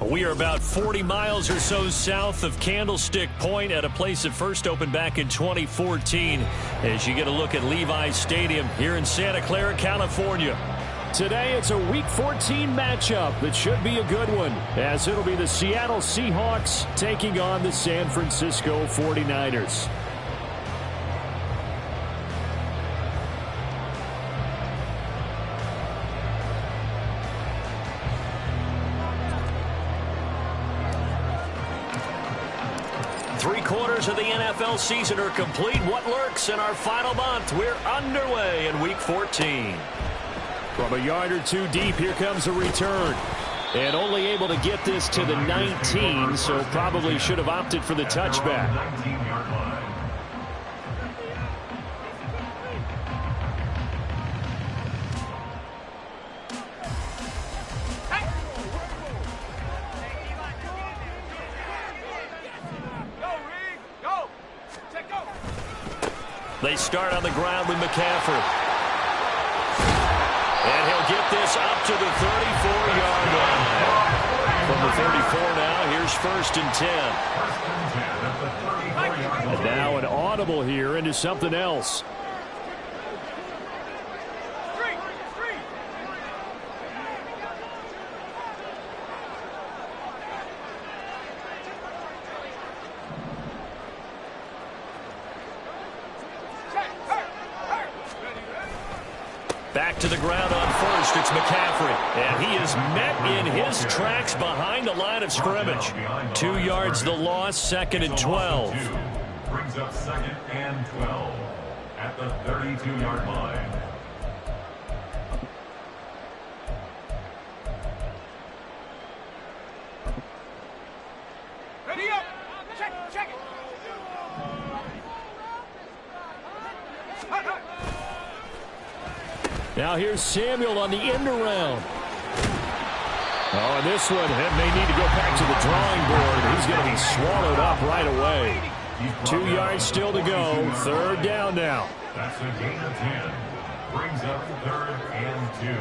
We are about 40 miles or so south of Candlestick Point at a place that first opened back in 2014 as you get a look at Levi's Stadium here in Santa Clara, California. Today it's a Week 14 matchup that should be a good one, as it'll be the Seattle Seahawks taking on the San Francisco 49ers. Three-quarters of the NFL season are complete. What lurks in our final month? We're underway in Week 14. From a yard or two deep, here comes a return. And only able to get this to the 19, so probably should have opted for the touchback. They start on the ground with McCaffrey. And he'll get this up to the 34-yard line. From the 34 now, here's 1st and 10. And now an audible here into something else. Back to the ground on 1st. It's McCaffrey. And he is met in his tracks behind the line of scrimmage. 2 yards the loss, 2nd and 12. Brings up 2nd and 12 at the 32-yard line. Ready up. Check it. Now here's Samuel on the end around. Oh, and this one may need to go back to the drawing board. He's going to be swallowed up right away. 2 yards still to go. 3rd down now. That's a gain of 10. Brings up 3rd and 2.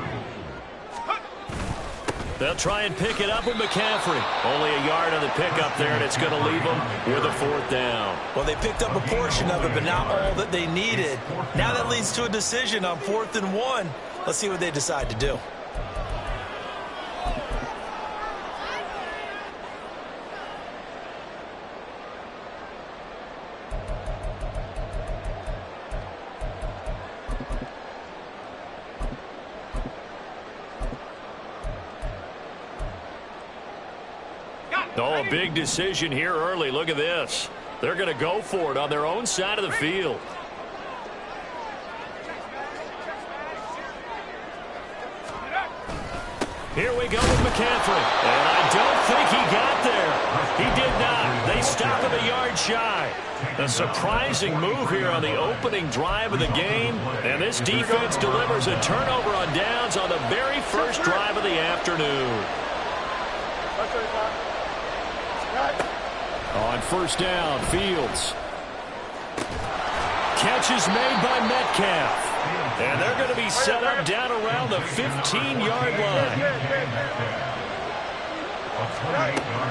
They'll try and pick it up with McCaffrey. Only a yard on the pickup there, and it's going to leave them with a 4th down. Well, they picked up a portion of it, but not all that they needed. Now that leads to a decision on 4th and 1. Let's see what they decide to do. Oh, a big decision here early. Look at this. They're going to go for it on their own side of the field. Here we go with McCaffrey. And I don't think he got there. He did not. They stop him a yard shy. A surprising move here on the opening drive of the game. And this defense delivers a turnover on downs on the very first drive of the afternoon. On 1st down, Fields. Catch is made by Metcalf. And they're going to be set up down around the 15-yard line.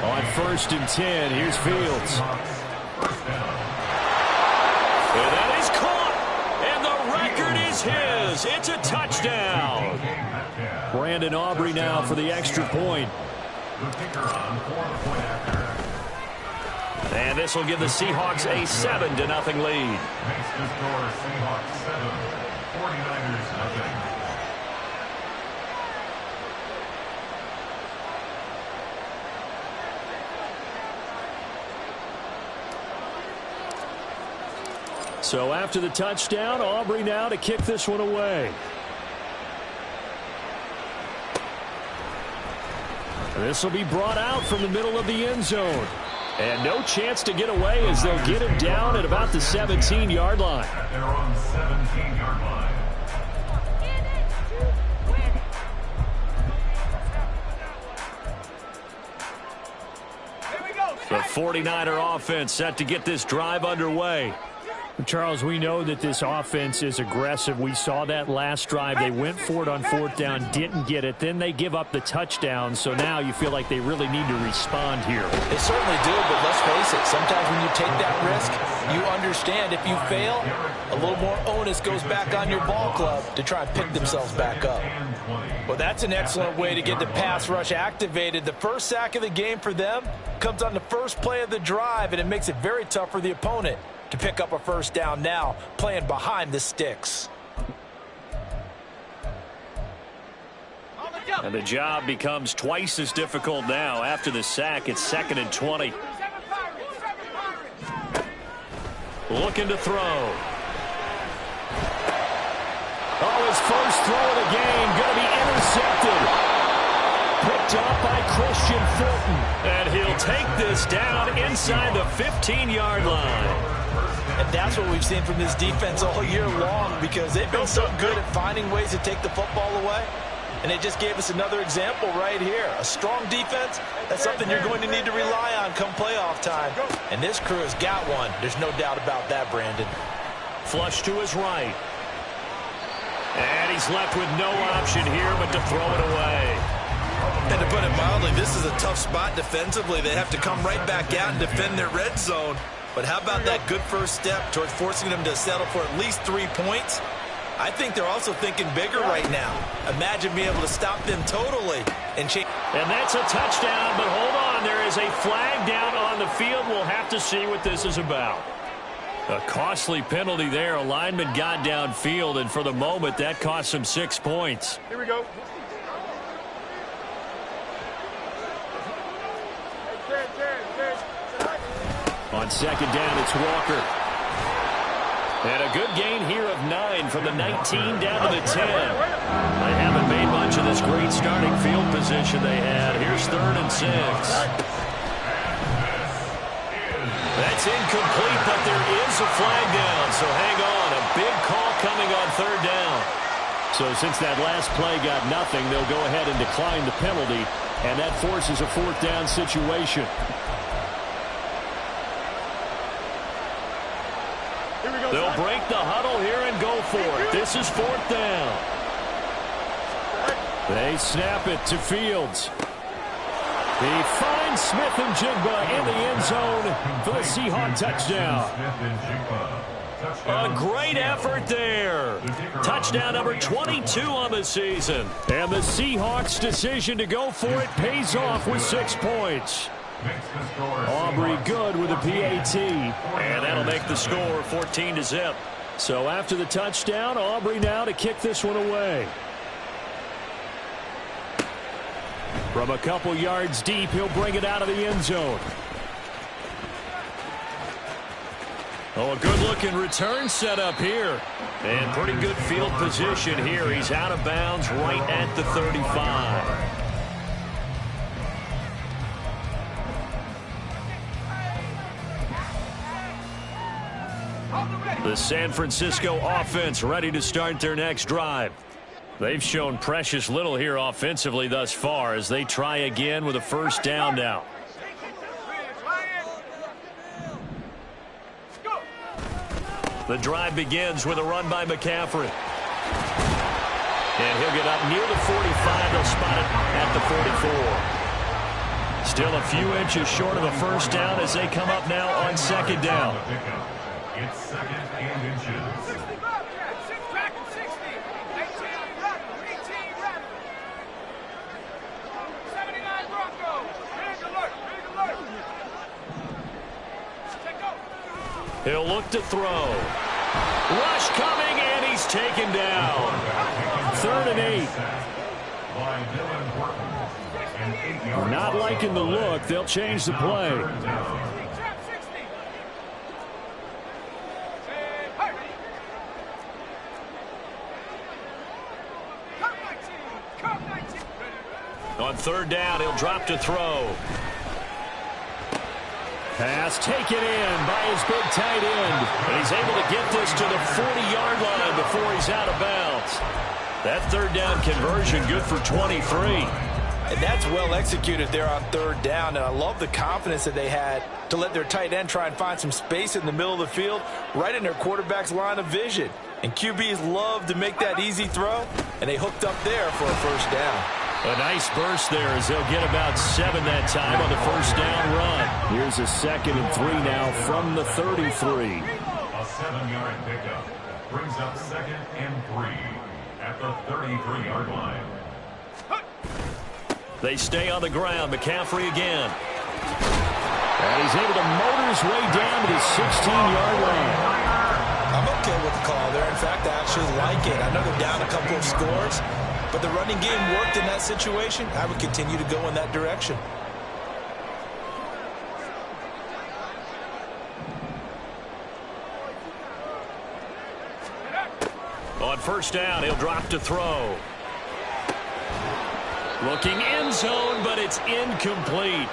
On 1st and 10, here's Fields. And that is caught. And the record is his. It's a touchdown. Brandon Aubrey now for the extra point. And this will give the Seahawks a 7-0 lead. Makes the score Seahawks 7, 49ers 0. So after the touchdown, Aubrey now to kick this one away. This will be brought out from the middle of the end zone. And no chance to get away as they'll get him down at about the 17-yard line. They're on 17-yard line. The 49er offense set to get this drive underway. Charles, we know that this offense is aggressive. We saw that last drive. They went for it on fourth down, didn't get it. Then they give up the touchdown. So now you feel like they really need to respond here. They certainly do, but let's face it. Sometimes when you take that risk, you understand if you fail, a little more onus goes back on your ball club to try and pick themselves back up. Well, that's an excellent way to get the pass rush activated. The first sack of the game for them comes on the first play of the drive, and it makes it very tough for the opponent to pick up a first down now, playing behind the sticks. And the job becomes twice as difficult now. After the sack, it's 2nd and 20. Looking to throw. Oh, his first throw of the game going to be intercepted. Picked up by Christian Fulton. And he'll take this down inside the 15-yard line. And that's what we've seen from this defense all year long, because they've been so good at finding ways to take the football away. And they just gave us another example right here. A strong defense, that's something you're going to need to rely on come playoff time. And this crew has got one. There's no doubt about that, Brandon. Flush to his right. And he's left with no option here but to throw it away. And to put it mildly, this is a tough spot defensively. They have to come right back out and defend their red zone. But how about that good first step towards forcing them to settle for at least 3 points? I think they're also thinking bigger right now. Imagine being able to stop them totally and change. And that's a touchdown, but hold on. There is a flag down on the field. We'll have to see what this is about. A costly penalty there. A lineman got downfield, and for the moment, that cost him 6 points. Here we go. On second down, it's Walker. And a good gain here of 9 from the 19 down to the 10. They haven't made much of this great starting field position they had. Here's 3rd and 6. That's incomplete, but there is a flag down, so hang on. A big call coming on 3rd down. So since that last play got nothing, they'll go ahead and decline the penalty, and that forces a 4th down situation. They'll break the huddle here and go for it. This is 4th down. They snap it to Fields. He finds Smith and Jigba in the end zone for the Seahawks touchdown. A great effort there. Touchdown number 22 on the season. And the Seahawks' decision to go for it pays off with 6 points. Aubrey good with a PAT. And that'll make the score 14-0. So after the touchdown, Aubrey now to kick this one away. From a couple yards deep, he'll bring it out of the end zone. Oh, a good-looking return set up here. And pretty good field position here. He's out of bounds right at the 35. The San Francisco offense ready to start their next drive. They've shown precious little here offensively thus far as they try again with a 1st down now. The drive begins with a run by McCaffrey. And he'll get up near the 45. They'll spot it at the 44. Still a few inches short of a 1st down as they come up now on 2nd down. It's 2nd and inches. 60, track 60, 18, run, 18, run. 79 Broncos, big alert, big alert. Take go. He'll look to throw. Rush coming, and he's taken down. 3rd and 8. By Dylan Horton. An 8-yard Not liking the look. They'll change the play. On 3rd down, he'll drop to throw. Pass taken in by his big tight end. And he's able to get this to the 40-yard line before he's out of bounds. That 3rd down conversion good for 23. And that's well executed there on third down. And I love the confidence that they had to let their tight end try and find some space in the middle of the field, right in their quarterback's line of vision. And QBs love to make that easy throw, and they hooked up there for a first down. A nice burst there as they'll get about 7 that time on the first down run. Here's a 2nd and 3 now from the 33. A 7-yard pickup brings up 2nd and 3 at the 33-yard line. They stay on the ground. McCaffrey again. And he's able to motor his way down to the 16-yard line. I'm okay with the call there. In fact, I actually like it. I know they're down a couple of scores, but the running game worked in that situation. I would continue to go in that direction. On first down, he'll drop to throw. Looking end zone, but it's incomplete.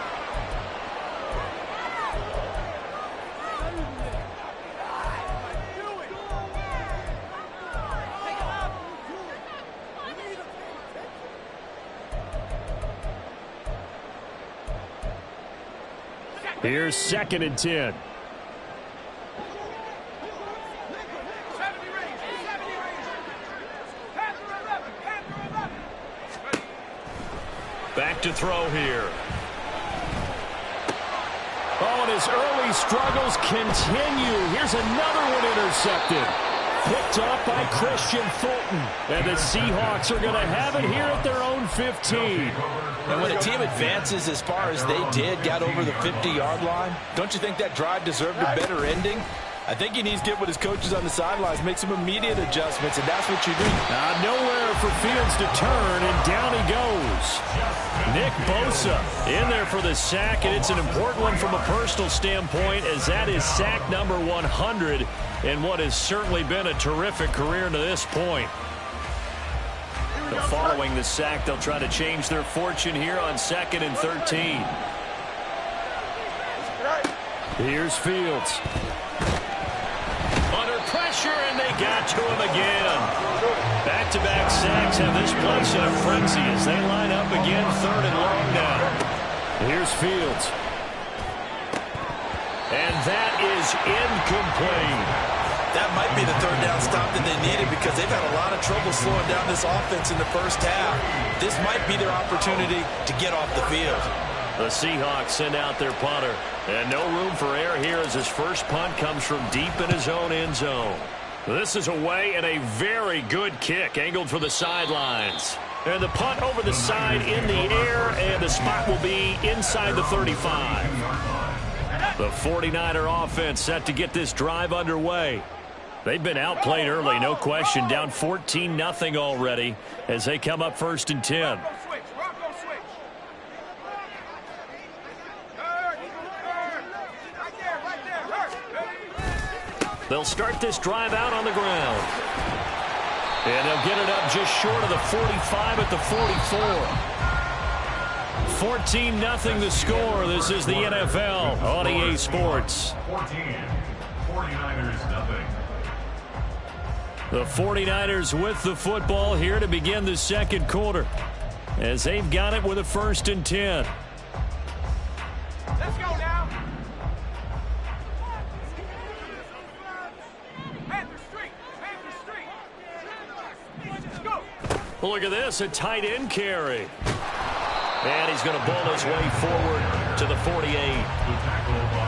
Here's 2nd and 10. Back to throw here. Oh, and his early struggles continue. Here's another one intercepted. Picked off by Christian Fulton. And the Seahawks are going to have it here at their own 15. And when a team advances as far as they did, got over the 50-yard line, don't you think that drive deserved a better ending? I think he needs to get with his coaches on the sidelines, make some immediate adjustments, and that's what you do. Nowhere for Fields to turn, and down he goes. Nick Bosa in there for the sack, and it's an important one from a personal standpoint, as that is sack number 100 in what has certainly been a terrific career to this point. Following the sack, they'll try to change their fortune here on 2nd and 13. Here's Fields. Under pressure, and they got to him again. Back-to-back sacks have this place in a frenzy as they line up again, 3rd and long now. Here's Fields. And that is incomplete. That might be the 3rd down stop that they needed because they've had a lot of trouble slowing down this offense in the first half. This might be their opportunity to get off the field. The Seahawks send out their punter. And no room for error here as his first punt comes from deep in his own end zone. This is away and a very good kick angled for the sidelines. And the punt over the side in the air, and the spot will be inside the 35. The 49er offense set to get this drive underway. They've been outplayed early, no question, down 14-0 already as they come up 1st and 10. They'll start this drive out on the ground. And they'll get it up just short of the 45 at the 44. 14-0 the score. This is the NFL on EA Sports. 14, 49ers nothing. The 49ers with the football here to begin the 2nd quarter as they've got it with a 1st and 10. Let's go now. Panther Street. Let's go. Look at this, a tight end carry. And he's going to bowl his way forward to the 48.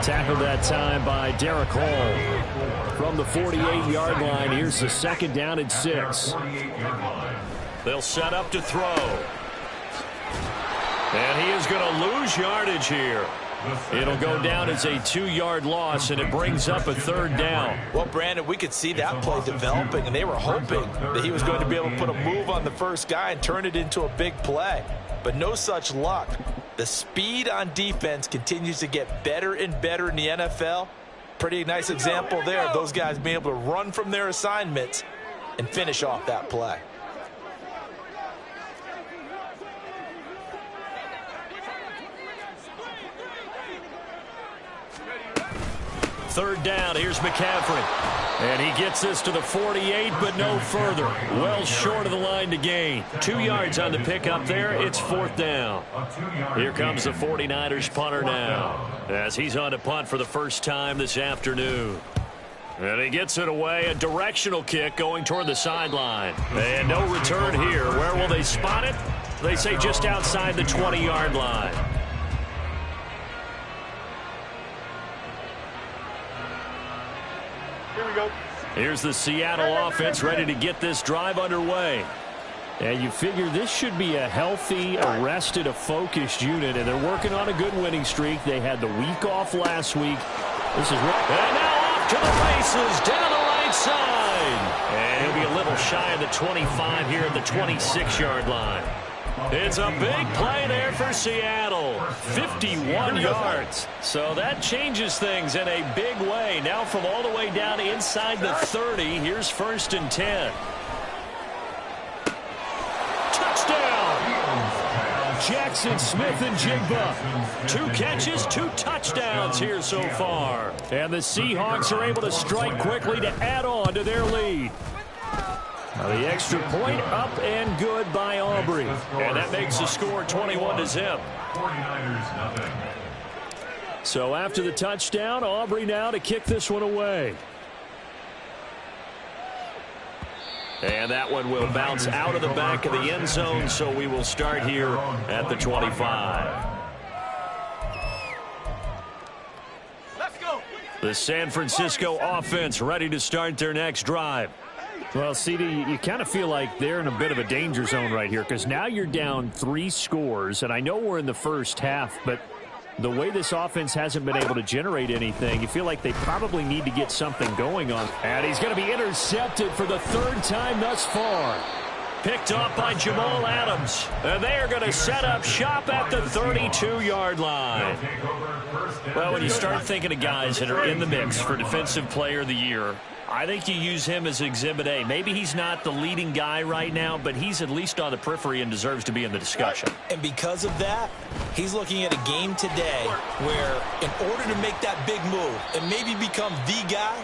Tackled that time by Derek Hall. From the 48-yard line, here's the 2nd down and 6. They'll set up to throw. And he is going to lose yardage here. It'll go down as a 2-yard loss, and it brings up a 3rd down. Well, Brandon, we could see that play developing, and they were hoping that he was going to be able to put a move on the first guy and turn it into a big play. But no such luck. The speed on defense continues to get better and better in the NFL. Pretty nice example there of those guys being able to run from their assignments and finish off that play. Third down, here's McCaffrey. And he gets this to the 48, but no further. Well short of the line to gain. 2 yards on the pickup there. It's 4th down. Here comes the 49ers punter now, as he's on to punt for the first time this afternoon. And he gets it away. A directional kick going toward the sideline. And no return here. Where will they spot it? They say just outside the 20-yard line. Here we go. Here's the Seattle offense ready to get this drive underway. And you figure this should be a healthy, arrested, a focused unit, and they're working on a good winning streak. They had the week off last week. This is and now off to the races down the right side. And he'll be a little shy of the 25 here at the 26-yard line. It's a big play there for Seattle. 51 yards. So that changes things in a big way. Now from all the way down inside the 30, here's 1st and 10. Touchdown! Jackson Smith and Jigba. 2 catches, 2 touchdowns here so far. And the Seahawks are able to strike quickly to add on to their lead. Now the extra point up and good by Aubrey. And that makes the score 21-0. So after the touchdown, Aubrey now to kick this one away. And that one will bounce out of the back of the end zone, so we will start here at the 25. Let's go. The San Francisco offense ready to start their next drive. Well, CD, you kind of feel like they're in a bit of a danger zone right here because now you're down 3 scores, and I know we're in the first half, but the way this offense hasn't been able to generate anything, you feel like they probably need to get something going on. And he's going to be intercepted for the 3rd time thus far. Picked off by Jamal Adams. And they are going to set up shop at the 32-yard line. Well, when you start thinking of guys that are in the mix for Defensive Player of the Year, I think you use him as Exhibit A. Maybe he's not the leading guy right now, but he's at least on the periphery and deserves to be in the discussion. And because of that, he's looking at a game today where in order to make that big move and maybe become the guy,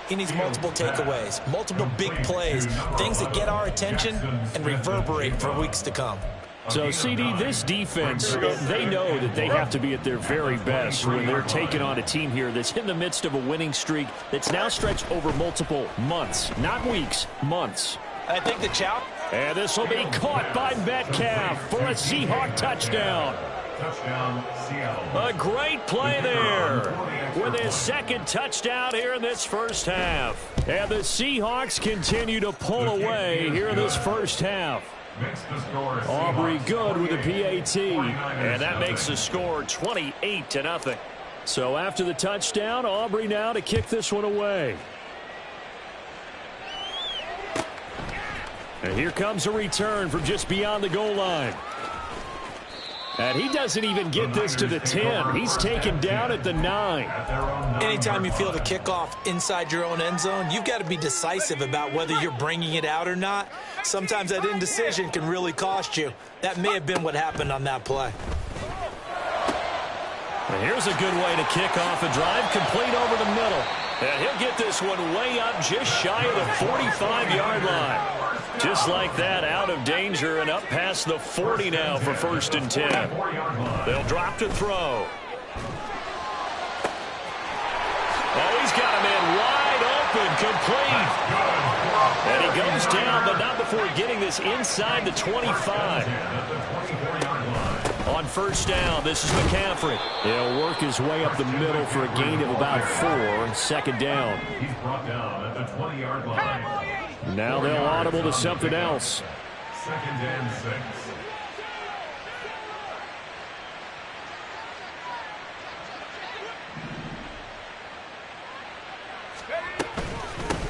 he needs multiple takeaways, multiple big plays, things that get our attention and reverberate for weeks to come. So, CD, this defense, they know that they have to be at their very best when they're taking on a team here that's in the midst of a winning streak that's now stretched over multiple months, not weeks, months. I think the challenge. And this will be caught by Metcalf for a Seahawk touchdown. Touchdown, Seattle. A great play there with his 2nd touchdown here in this first half. And the Seahawks continue to pull away here in this first half. Aubrey good with a PAT. And that makes the score 28-0. So after the touchdown, Aubrey now to kick this one away. And here comes a return from just beyond the goal line. And he doesn't even get this to the 10. He's taken down at the 9. Anytime you feel the kickoff inside your own end zone, you've got to be decisive about whether you're bringing it out or not. Sometimes that indecision can really cost you. That may have been what happened on that play. And here's a good way to kick off a drive, complete over the middle. And he'll get this one way up just shy of the 45-yard line. Just like that, out of danger and up past the 40 now for 1st and 10. They'll drop to throw. Oh, he's got him in wide open, complete. And he goes down, but not before getting this inside the 25. On 1st down, this is McCaffrey. He'll work his way up the middle for a gain of about 4. 2nd down. He's brought down at the 20-yard line. Now they'll audible to something else. 2nd and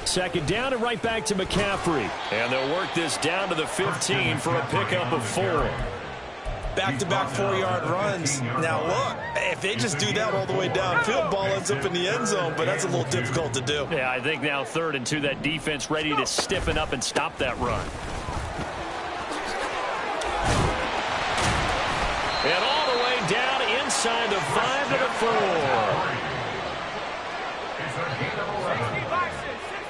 6. Second down and right back to McCaffrey. And they'll work this down to the 15 for a pickup of 4. Back-to-back 4-yard runs. Now, look, if they just do that all the way downfield, ball ends up in the end zone, but that's a little difficult to do. Yeah, I think now 3rd and 2, that defense ready to stiffen up and stop that run. And all the way down inside the 5 to the 4. Sixty-five, 65.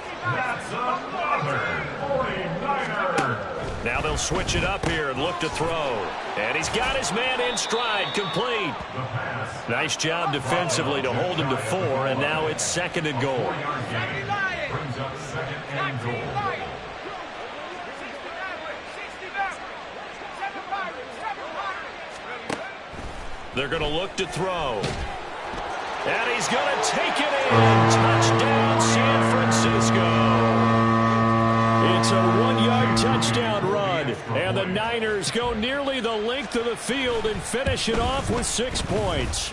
another 49er. Now they'll switch it up here and look to throw. And he's got his man in stride, complete. Nice job defensively to hold him to 4, and now it's 2nd and goal. Brings up 2nd and goal. They're going to look to throw. And he's going to take it in. Touchdown, San Francisco. It's a 1-yard touchdown run. And the Niners go nearly the length of the field and finish it off with 6 points.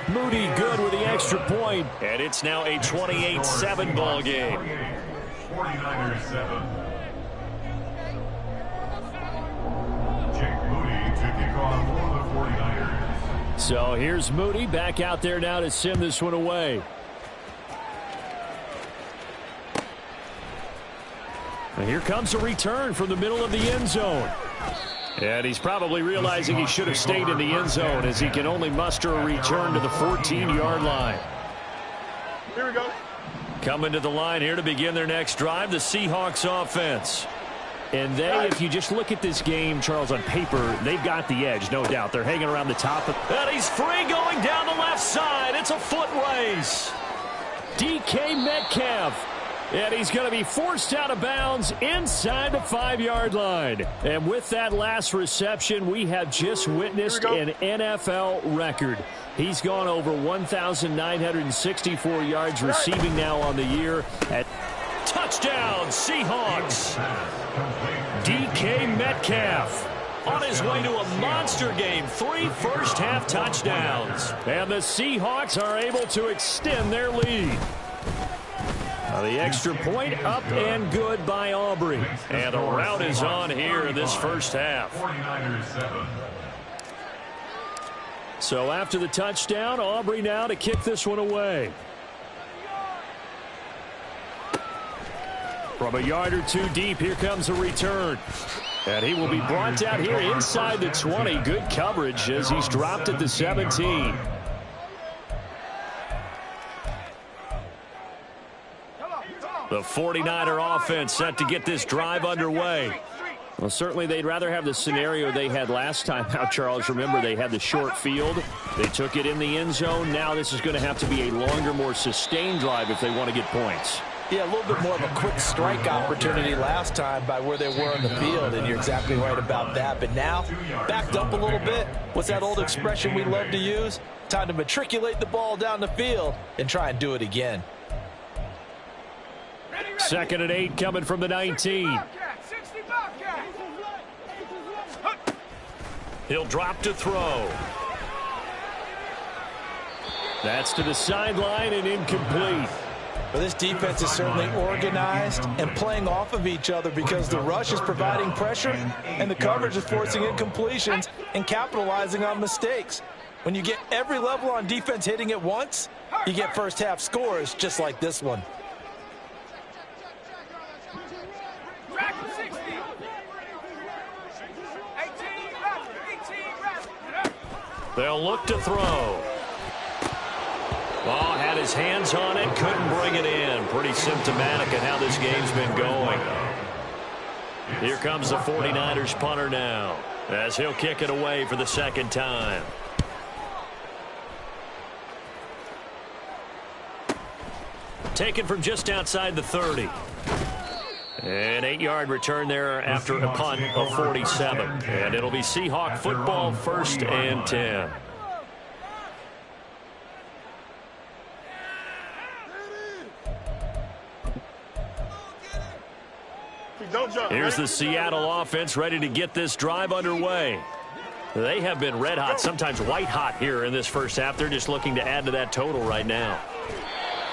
Moody good with the extra point. And it's now a 28-7 ball game. 49ers 7. Jake Moody to kick off for the 49ers. So here's Moody back out there now to send this one away. And here comes a return from the middle of the end zone. And he's probably realizing he should have stayed in the end zone as he can only muster a return to the 14-yard line. Here we go. Coming to the line here to begin their next drive, the Seahawks offense. And they, if you just look at this game, Charles, on paper, they've got the edge, no doubt. They're hanging around the top. And he's free going down the left side. It's a foot race. DK Metcalf. And he's going to be forced out of bounds inside the 5-yard line. And with that last reception, we have just witnessed an NFL record. He's gone over 1,964 yards receiving now on the year. At Touchdown, Seahawks. DK Metcalf on his way to a monster game. 3 first-half touchdowns. And the Seahawks are able to extend their lead. The extra point up and good by Aubrey. And the route is on here in this first half. 49ers 7. So after the touchdown, Aubrey now to kick this one away. From a yard or 2 deep, here comes a return. And he will be brought down here inside the 20. Good coverage as he's dropped at the 17. The 49er offense set to get this drive underway. Well, certainly they'd rather have the scenario they had last time out, Charles. Remember, they had the short field. They took it in the end zone. Now this is going to have to be a longer, more sustained drive if they want to get points. Yeah, a little bit more of a quick strike opportunity last time by where they were on the field, and you're exactly right about that. But now, backed up a little bit. What's that old expression we love to use? Time to matriculate the ball down the field and try and do it again. 2nd and 8 coming from the 19. He'll drop to throw. That's to the sideline and incomplete. Well, this defense is certainly organized and playing off of each other because the rush is providing pressure and the coverage is forcing incompletions and capitalizing on mistakes. When you get every level on defense hitting at once, you get first half scores just like this one. They'll look to throw. Ball had his hands on it, couldn't bring it in. Pretty symptomatic of how this game's been going. Here comes the 49ers punter now, as he'll kick it away for the 2nd time. Taken from just outside the 30. An 8-yard return there after a punt of 47. And it'll be Seahawk football, 1st and 10. Here's the Seattle offense ready to get this drive underway. They have been red hot, sometimes white hot here in this first half. They're just looking to add to that total right now.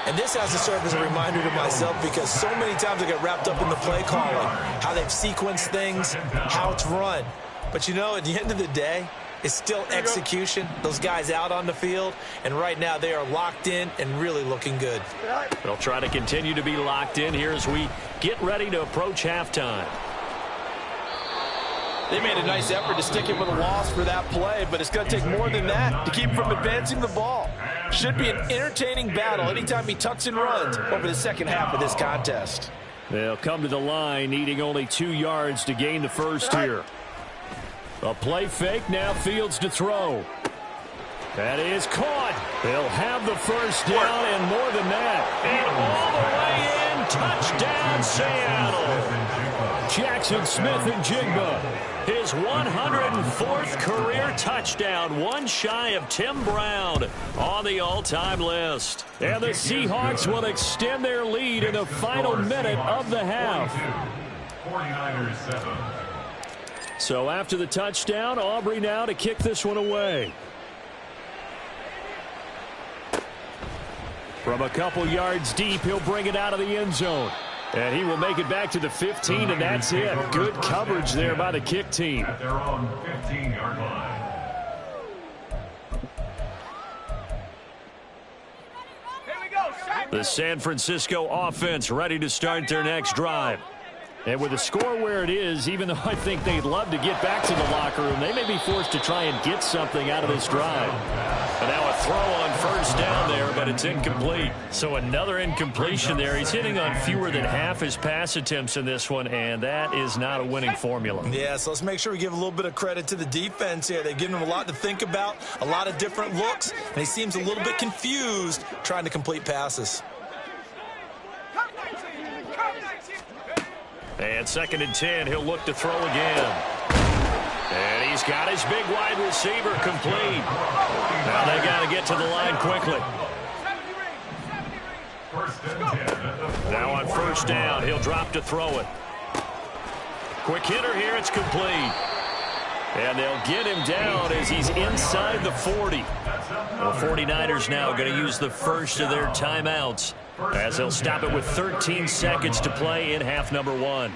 And this has to serve as a reminder to myself because so many times I get wrapped up in the play calling, how they've sequenced things, how it's run. But, you know, at the end of the day, it's still execution. Those guys out on the field, and right now they are locked in and really looking good. They'll try to continue to be locked in here as we get ready to approach halftime. They made a nice effort to stick it with a loss for that play, but it's going to take more than that to keep them from advancing the ball. Should be an entertaining battle anytime he tucks and runs over the second half of this contest. They'll come to the line, needing only 2 yards to gain the first here. A play fake, now Fields to throw. That is caught. They'll have the first down and more than that. And all the way in, touchdown Seattle. Jackson Smith and Jigba. His 104th career touchdown, one shy of Tim Brown on the all-time list. And the Seahawks will extend their lead in the final minute of the half. 49ers 7. So after the touchdown, Aubrey now to kick this one away. From a couple yards deep, he'll bring it out of the end zone. And he will make it back to the 15, and that's it. Good coverage there by the kick team. At their own 15-yard line. Here we go. The San Francisco offense ready to start their next drive. And with the score where it is, even though I think they'd love to get back to the locker room, they may be forced to try and get something out of this drive. And now a throw on first down there, but it's incomplete. So another incompletion there. He's hitting on fewer than half his pass attempts in this one, and that is not a winning formula. Yeah, so let's make sure we give a little bit of credit to the defense here. They've given him a lot to think about, a lot of different looks, and he seems a little bit confused trying to complete passes. And 2nd and 10, he'll look to throw again. And he's got his big wide receiver complete. Now they got to get to the line quickly. Now on first down, he'll drop to throw it. Quick hitter here, it's complete. And they'll get him down as he's inside the 40. The 49ers now going to use the first of their timeouts, as they'll stop it with 13 seconds to play in half number 1.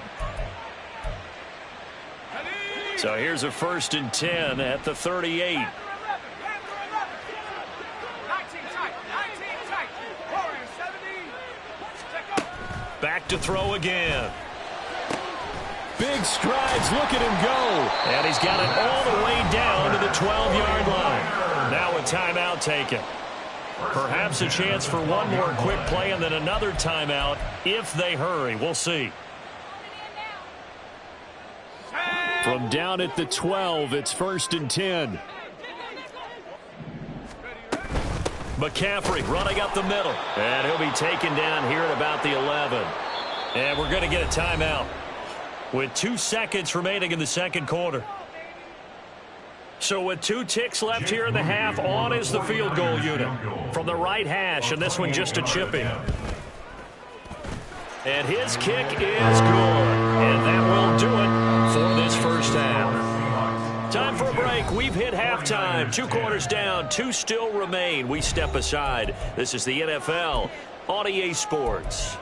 So here's a 1st and 10 at the 38. 19 tight. Warriors 70. Back to throw again. Big strides, look at him go. And he's got it all the way down to the 12-yard line. Now a timeout taken. Perhaps a chance for one more quick play and then another timeout if they hurry. We'll see. From down at the 12, it's 1st and 10. McCaffrey running up the middle. And he'll be taken down here at about the 11. And we're going to get a timeout with 2 seconds remaining in the second quarter. So with 2 ticks left here in the half, on is the field goal unit from the right hash, and this one just a chip in. And his kick is good, and that will do it for this first half. Time for a break. We've hit halftime. 2 quarters down, 2 still remain. We step aside. This is the NFL on EA Sports.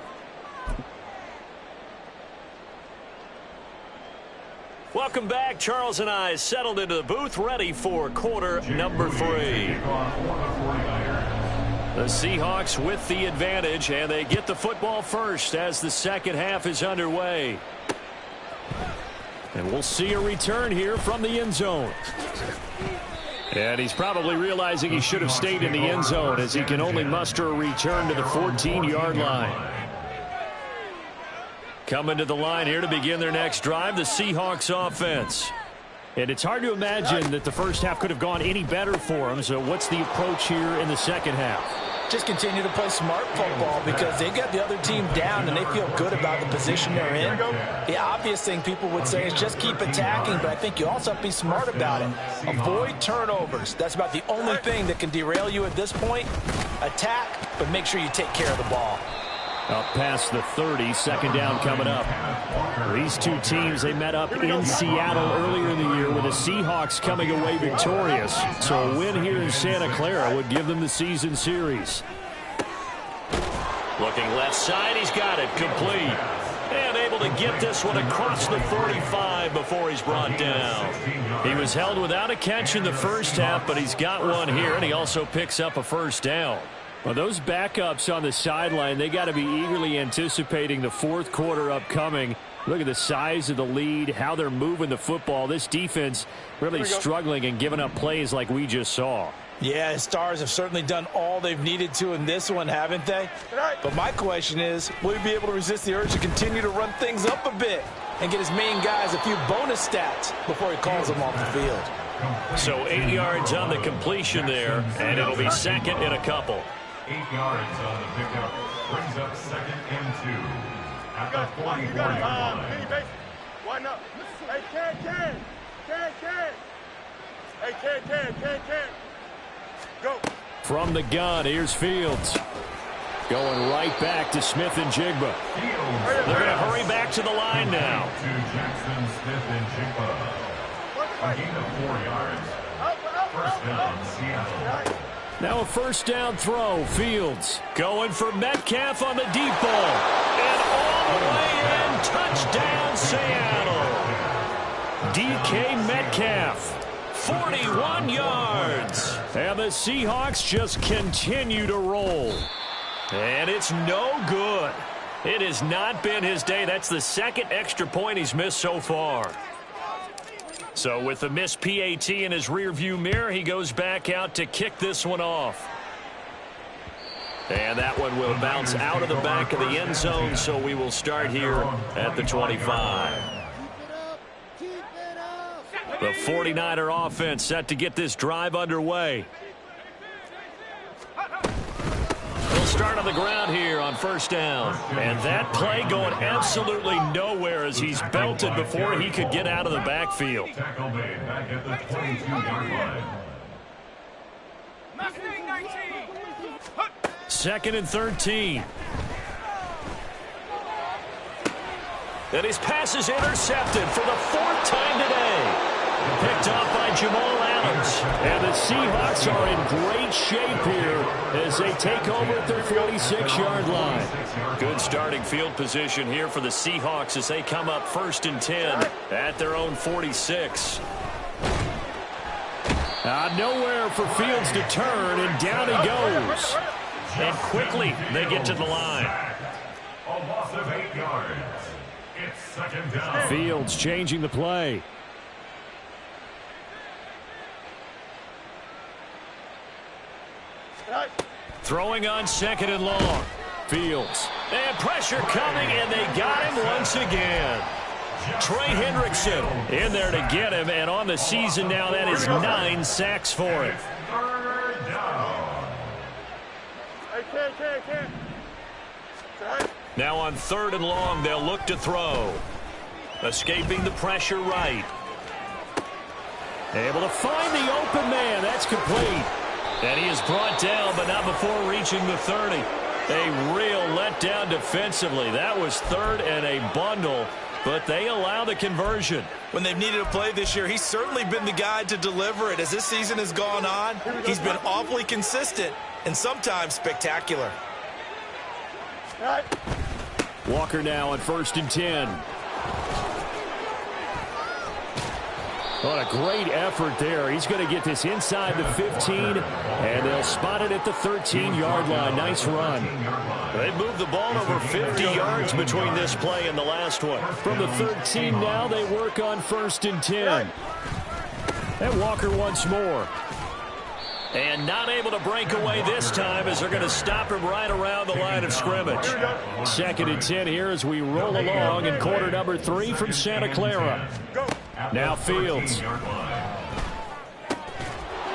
Welcome back. Charles and I settled into the booth, ready for quarter number 3. The Seahawks with the advantage, and they get the football first as the second half is underway. And we'll see a return here from the end zone. And he's probably realizing he should have stayed in the end zone, as he can only muster a return to the 14-yard line. Coming to the line here to begin their next drive, the Seahawks offense. And it's hard to imagine that the first half could have gone any better for them. So what's the approach here in the second half? Just continue to play smart football because they got the other team down and they feel good about the position they're in. The obvious thing people would say is just keep attacking, but I think you also have to be smart about it. Avoid turnovers. That's about the only thing that can derail you at this point. Attack, but make sure you take care of the ball. Up past the 30, second down coming up. These two teams, they met up in Seattle earlier in the year with the Seahawks coming away victorious. So a win here in Santa Clara would give them the season series. Looking left side, he's got it complete. And able to get this one across the 45 before he's brought down. He was held without a catch in the first half, but he's got one here, and he also picks up a first down. Well, those backups on the sideline, they got to be eagerly anticipating the fourth quarter upcoming. Look at the size of the lead, how they're moving the football. This defense really struggling and giving up plays like we just saw. Yeah, his Stars have certainly done all they've needed to in this one, haven't they? But my question is, will he be able to resist the urge to continue to run things up a bit and get his main guys a few bonus stats before he calls them off the field? So 8 yards on the completion there, and it'll be second and a couple. 8 yards on the pickup. Brings up second and 2 at the 44-yard line. Why not? Hey, Can. Hey, Can. Go. From the gun, here's Fields. Going right back to Smith and Jigba. They're going to hurry back to the line now. To Jackson, Smith, and Jigba. A gain of 4 yards. First down, Seattle. Now a first down throw. Fields going for Metcalf on the deep ball. And all the way in. Touchdown, Seattle. DK Metcalf. 41 yards. And the Seahawks just continue to roll. And it's no good. It has not been his day. That's the second extra point he's missed so far. So with the missed PAT in his rearview mirror, he goes back out to kick this one off. And that one will bounce out of the back of the end zone, so we will start here at the 25. The 49er offense set to get this drive underway. They'll start on the ground here on first down. And that play going absolutely nowhere as he's belted before he could get out of the backfield. Tackle made back at the 22-yard line. Mustang 19. Second and 13. And his pass is intercepted for the 4th time today. Picked off by Jamal Adams. And the Seahawks are in great shape here as they take over at their 46-yard line. Good starting field position here for the Seahawks as they come up 1st and 10 at their own 46. Nowhere for Fields to turn, and down he goes. And quickly they get to the line. A loss of 8 yards. It's second down. Fields changing the play. Throwing on 2nd and long. Fields. And pressure coming, and they got him once again. Trey Hendrickson in there to get him, and on the season now, that is 9 sacks for him. Third down. Hey, Can. Now on 3rd and long, they'll look to throw. Escaping the pressure right. Able to find the open man. That's complete. And he is brought down, but not before reaching the 30. A real letdown defensively. That was 3rd and a bundle, but they allow the conversion. When they've needed a play this year, he's certainly been the guy to deliver it. As this season has gone on, he's been awfully consistent and sometimes spectacular. Walker now on 1st and 10. What a great effort there. He's going to get this inside the 15, and they'll spot it at the 13-yard line. Nice run. They've moved the ball over 50 yards between this play and the last one. From the 13 now, they work on 1st and 10. And Walker once more. And not able to break away this time as they're going to stop him right around the line of scrimmage. 2nd and 10 here as we roll along in quarter number 3 from Santa Clara. Now Fields.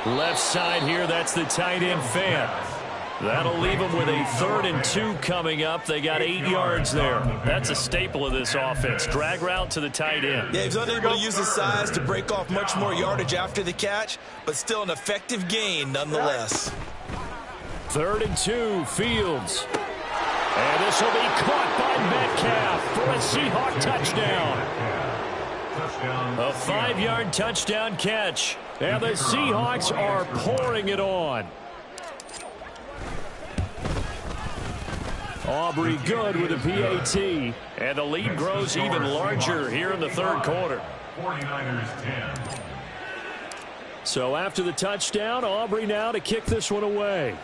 Left side here, that's the tight end fan. That'll leave them with a 3rd and 2 coming up. They got 8 yards there. That's a staple of this offense. Drag route to the tight end. Yeah, he's unable to use his size to break off much more yardage after the catch, but still an effective gain nonetheless. 3rd and 2, Fields. And this will be caught by Metcalf for a Seahawk touchdown. A 5-yard touchdown catch. And the Seahawks are pouring it on. Aubrey good with a PAT. And the lead grows even larger here in the 3rd quarter. 49ers 10. So after the touchdown, Aubrey now to kick this one away.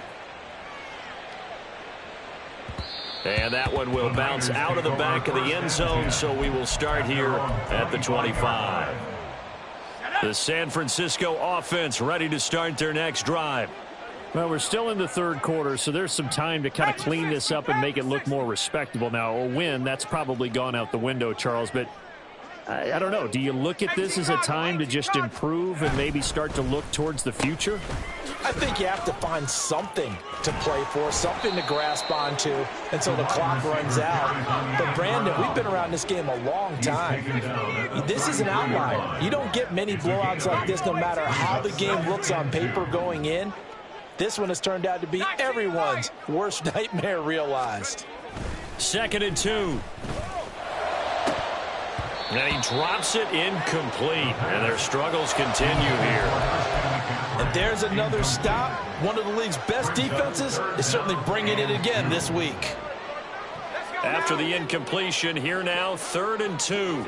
And that one will bounce out of the back of the end zone, so we will start here at the 25. The San Francisco offense ready to start their next drive. Well, we're still in the third quarter, so there's some time to kind of clean this up and make it look more respectable. Now, a win, that's probably gone out the window, Charles, but I don't know. Do you look at this as a time to just improve and maybe start to look towards the future? I think you have to find something to play for, something to grasp onto until the clock runs out. But, Brandon, we've been around this game a long time. This is an outlier. You don't get many blowouts like this no matter how the game looks on paper going in. This one has turned out to be everyone's worst nightmare realized. 2nd and 2. And he drops it incomplete. And their struggles continue here. And there's another stop. One of the league's best defenses is certainly bringing it again this week. After the incompletion, here now, 3rd and 2.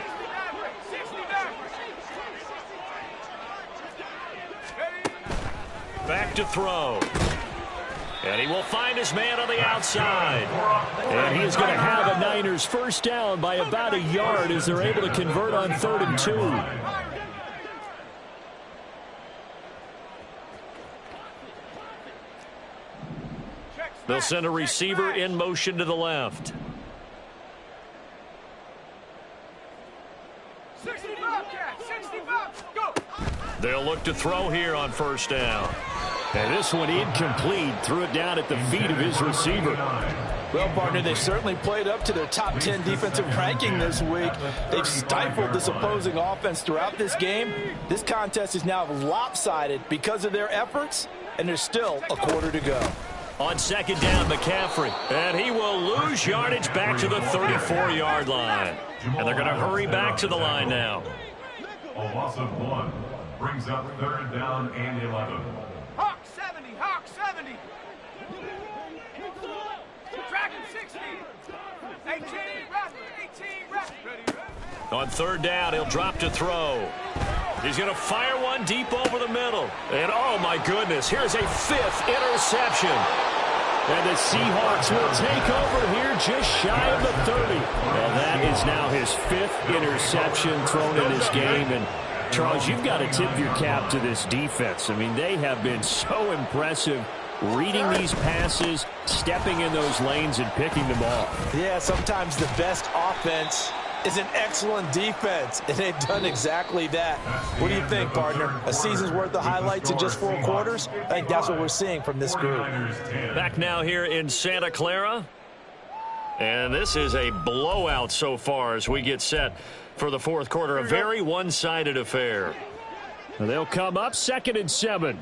Back to throw. And he will find his man on the outside. And he's going to have a Niners first down by about a yard as they're able to convert on 3rd and 2. They'll send a receiver in motion to the left. 65, go. They'll look to throw here on 1st down. And this one incomplete. Threw it down at the feet of his receiver. Well, partner, they certainly played up to their top 10 defensive ranking this week. They've stifled this opposing offense throughout this game. This contest is now lopsided because of their efforts, and there's still a quarter to go. On 2nd down, McCaffrey. And he will lose yardage back to the 34-yard line. And they're going to hurry back to the line now. A loss of 1 brings up 3rd down and 11. Hawk 70, Hawk 70. Tracking 60. 18, ready. On 3rd down, he'll drop to throw. He's going to fire one deep over the middle. And, oh, my goodness, here's a 5th interception. And the Seahawks will take over here just shy of the 30. Well, that is now his 5th interception thrown in this game. And, Charles, you've got to tip your cap to this defense. I mean, they have been so impressive reading these passes, stepping in those lanes, and picking them off. Yeah, sometimes the best offense is an excellent defense, and they've done exactly that. What do you think, partner? A season's worth of highlights in just 4 quarters? I think that's what we're seeing from this group. Back now here in Santa Clara. And this is a blowout so far as we get set for the 4th quarter. A very one-sided affair. They'll come up 2nd and 7.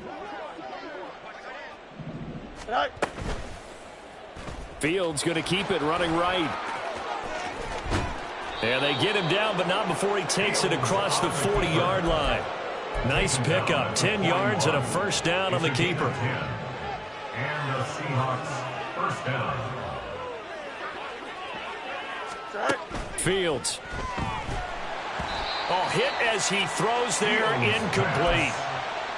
Fields going to keep it running right. And they get him down, but not before he takes it across the 40-yard line. Nice pickup. 10 yards and a 1st down on the keeper. And the Seahawks first down. Fields. Oh, hit as he throws there, incomplete.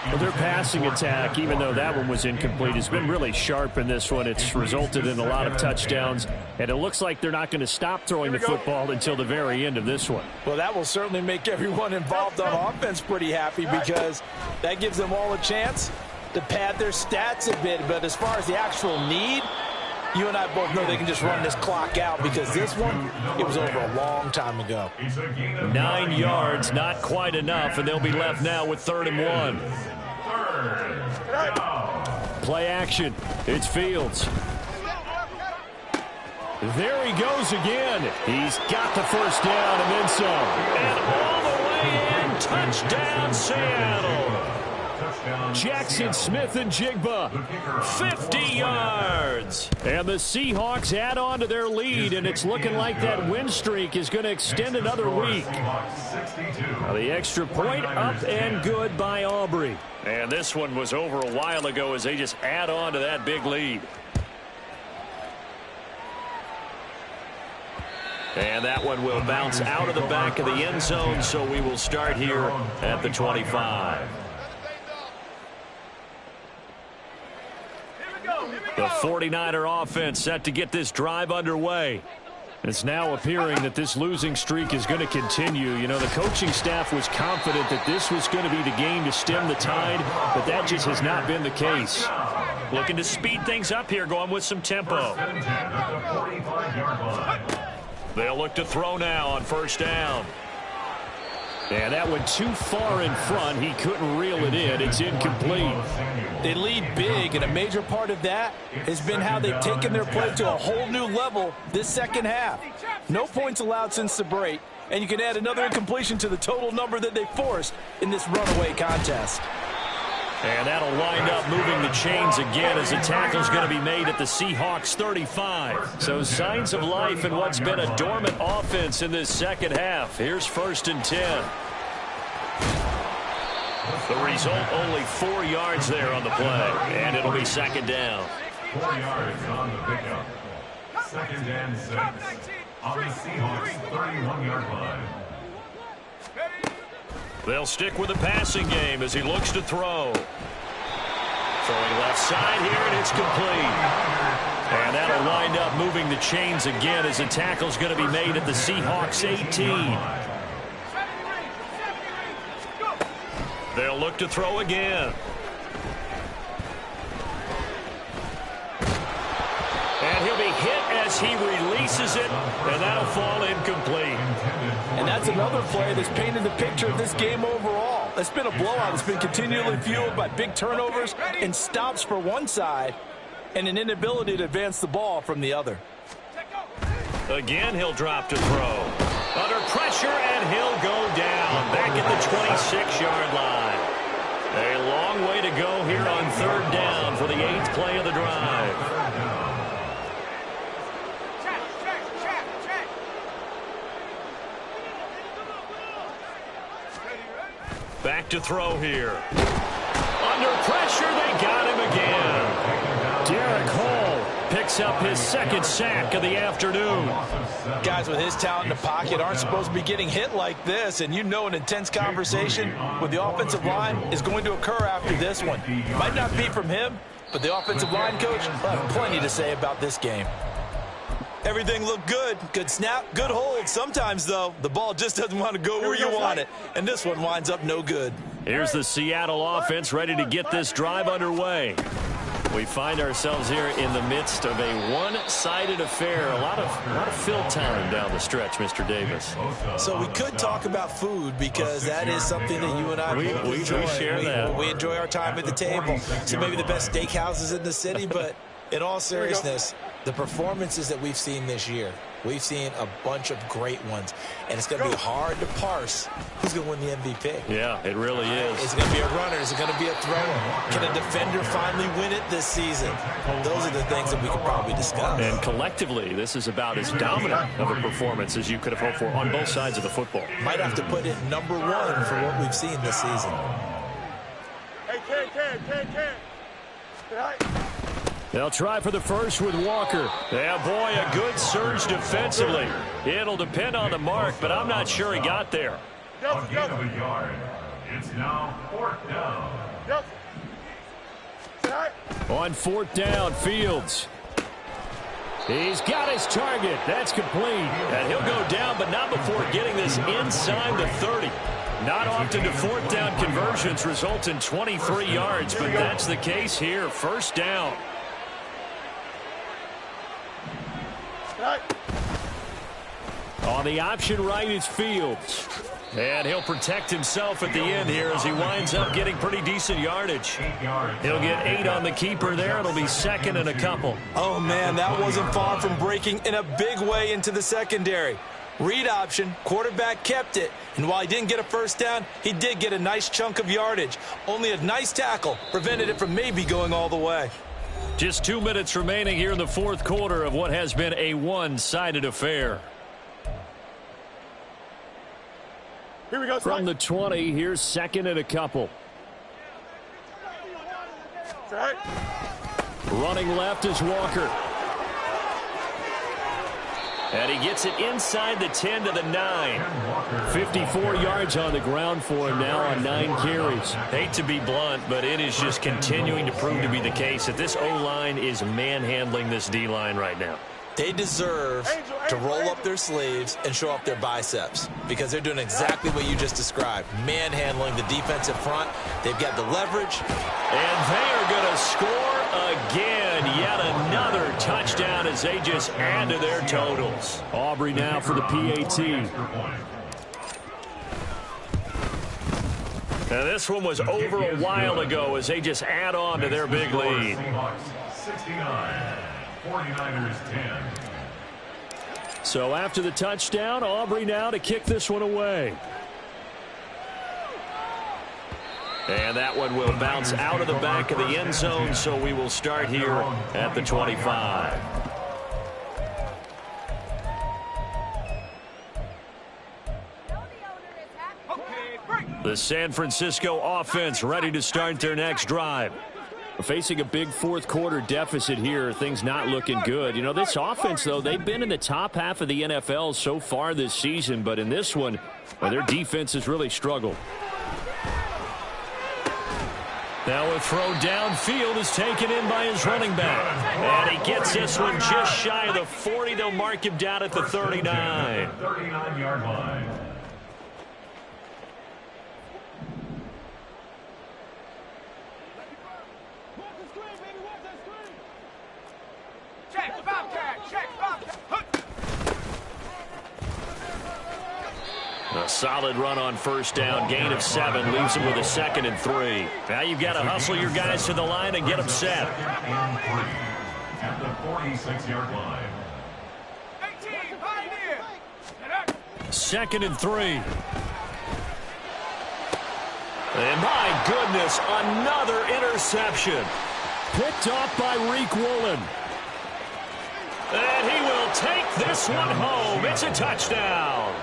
Well, their passing attack, even though that one was incomplete, has been really sharp in this one. It's resulted in a lot of touchdowns, and it looks like they're not going to stop throwing the football until the very end of this one. Well, that will certainly make everyone involved on offense pretty happy because that gives them all a chance to pad their stats a bit. But as far as the actual need, you and I both know they can just run this clock out because this one, it was over a long time ago. 9 yards, not quite enough, and they'll be left now with 3rd and 1. Play action. It's Fields. There he goes again. He's got the 1st down and then some. And all the way in, touchdown Seattle. Jackson Smith and Jigba. 50 yards. And the Seahawks add on to their lead, and it's looking like that win streak is going to extend another week. Now the extra point up and good by Aubrey. And this one was over a while ago as they just add on to that big lead. And that one will bounce out of the back of the end zone, so we will start here at the 25. The 49er offense set to get this drive underway. It's now appearing that this losing streak is going to continue. You know, the coaching staff was confident that this was going to be the game to stem the tide, but that just has not been the case. Looking to speed things up here, going with some tempo. They'll look to throw now on first down. And that went too far in front. He couldn't reel it in. It's incomplete. They lead big, and a major part of that has been how they've taken their play to a whole new level this second half. No points allowed since the break, and you can add another incompletion to the total number that they forced in this runaway contest. And that'll wind up moving the chains again as the tackle's going to be made at the Seahawks 35. So signs of life in what's been a dormant offense in this second half. Here's 1st and 10. The result, only 4 yards there on the play. And it'll be 2nd down. 4 yards on the pickup. 2nd and 6 on the Seahawks 31-yard line. They'll stick with the passing game as he looks to throw. Throwing left side here, and it's complete. And that'll wind up moving the chains again as the tackle's going to be made at the Seahawks 18. They'll look to throw again. And he'll be hit as he releases it, and that'll fall incomplete. And that's another play that's painted the picture of this game overall. It's been a blowout. It's been continually fueled by big turnovers and stops for one side and an inability to advance the ball from the other. Again, he'll drop to throw. Under pressure, and he'll go down back at the 26-yard line. A long way to go here on 3rd down for the 8th play of the drive. Back to throw here. Under pressure, they got him again. Derek Hall picks up his 2nd sack of the afternoon. Guys with his talent in the pocket aren't supposed to be getting hit like this, and you know an intense conversation with the offensive line is going to occur after this one. Might not be from him, but the offensive line coach will have plenty to say about this game. Everything looked good. Good snap, good hold. Sometimes, though, the ball just doesn't want to go where you want it. And this one winds up no good. Here's the Seattle offense ready to get this drive underway. We find ourselves here in the midst of a one-sided affair. A lot of fill time down the stretch, Mr. Davis. So we could talk about food because that is something that you and I we share that. We enjoy our time at the table. So maybe the best steakhouses in the city, but in all seriousness, the performances that we've seen this year, we've seen a bunch of great ones, and it's going to be hard to parse who's going to win the MVP. Yeah, it really is. Is it going to be a runner? Is it going to be a thrower? Can a defender finally win it this season? Those are the things that we could probably discuss. And collectively, this is about as dominant of a performance as you could have hoped for on both sides of the football. Might have to put it number 1 for what we've seen this season. Hey, Ken. They'll try for the first with Walker. Yeah, boy, a good surge defensively. It'll depend on the mark, but I'm not sure he got there. A gain of a yard. It's now 4th down. On 4th down, Fields. He's got his target. That's complete. And he'll go down, but not before getting this inside the 30. Not often do 4th down conversions result in 23 yards, but that's the case here. 1st down. On the option right is Fields. And he'll protect himself at the end here as he winds up getting pretty decent yardage. He'll get 8 on the keeper there. It'll be 2nd and a couple. Oh, man, that wasn't far from breaking in a big way into the secondary. Read option, quarterback kept it. And while he didn't get a 1st down, he did get a nice chunk of yardage. Only a nice tackle prevented it from maybe going all the way. Just 2 minutes remaining here in the 4th quarter of what has been a one-sided affair. Here we go. From the 20, here's 2nd and a couple. Running left is Walker. And he gets it inside the 10 to the 9. 54 yards on the ground for him now on 9 carries. Hate to be blunt, but it is just continuing to prove to be the case that this O-line is manhandling this D-line right now. They deserve to roll up their sleeves and show off their biceps because they're doing exactly what you just described. Manhandling the defensive front. They've got the leverage. And they are going to score again. Yet another touchdown as they just add to their totals. Aubrey now for the PAT. Now this one was over a while ago as they just add on to their big lead. Seahawks 69, 49ers 10. So after the touchdown, Aubrey now to kick this one away. And that one will bounce out of the back of the end zone, so we will start here at the 25. The San Francisco offense ready to start their next drive. Facing a big fourth quarter deficit here, things not looking good. You know, this offense, though, they've been in the top half of the NFL so far this season, but in this one, well, their defense has really struggled. Now a throw downfield is taken in by his running back. And he gets this one just shy of the 40. They'll mark him down at the 39. 39-yard line. Check, Bobcat, check, Bobcat. A solid run on first down. Gain of 7 leaves him with a 2nd and 3. Now you've got to hustle your guys to the line and get them set. 2nd and 3 at the 46-yard line. 18, Pioneer. 2nd and 3. And my goodness, another interception. Picked off by Reek Woolen. And he will take this one home. It's a touchdown.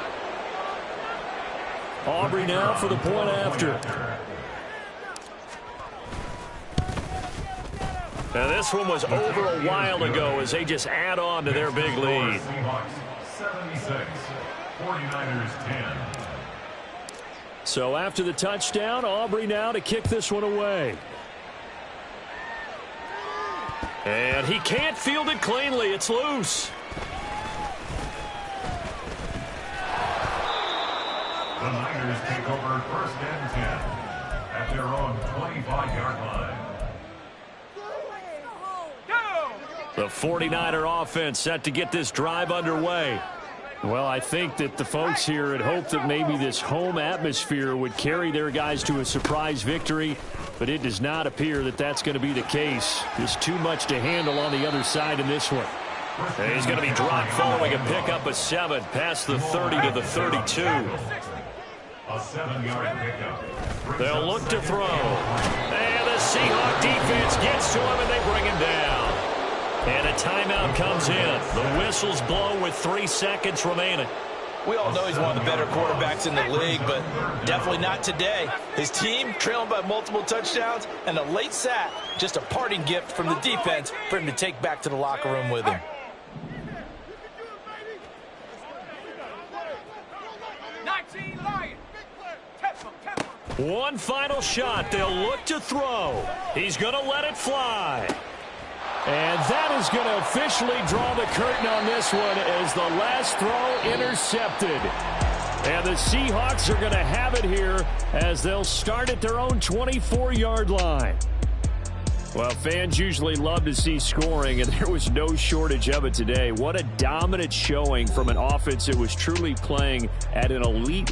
Aubrey now for the point after. Now this one was over a while ago as they just add on to their big lead. Seahawks 76, 49ers 10. So after the touchdown, Aubrey now to kick this one away. And he can't field it cleanly. It's loose. The Niners take over 1st and 10 at their own 25-yard line. The 49er offense set to get this drive underway. Well, I think that the folks here had hoped that maybe this home atmosphere would carry their guys to a surprise victory, but it does not appear that that's going to be the case. There's too much to handle on the other side in this one. And he's going to be dropped following a pickup of 7 past the 30 to the 32. A 7-yard pickup. They'll look to throw. And the Seahawks defense gets to him and they bring him down. And a timeout comes in. The whistles blow with 3 seconds remaining. We all know he's one of the better quarterbacks in the league, but definitely not today. His team trailing by multiple touchdowns and a late sack. Just a parting gift from the defense for him to take back to the locker room with him. 19, Lion. One final shot. They'll look to throw. He's going to let it fly. And that is going to officially draw the curtain on this one as the last throw intercepted. And the Seahawks are going to have it here as they'll start at their own 24-yard line. Well, fans usually love to see scoring, and there was no shortage of it today. What a dominant showing from an offense that was truly playing at an elite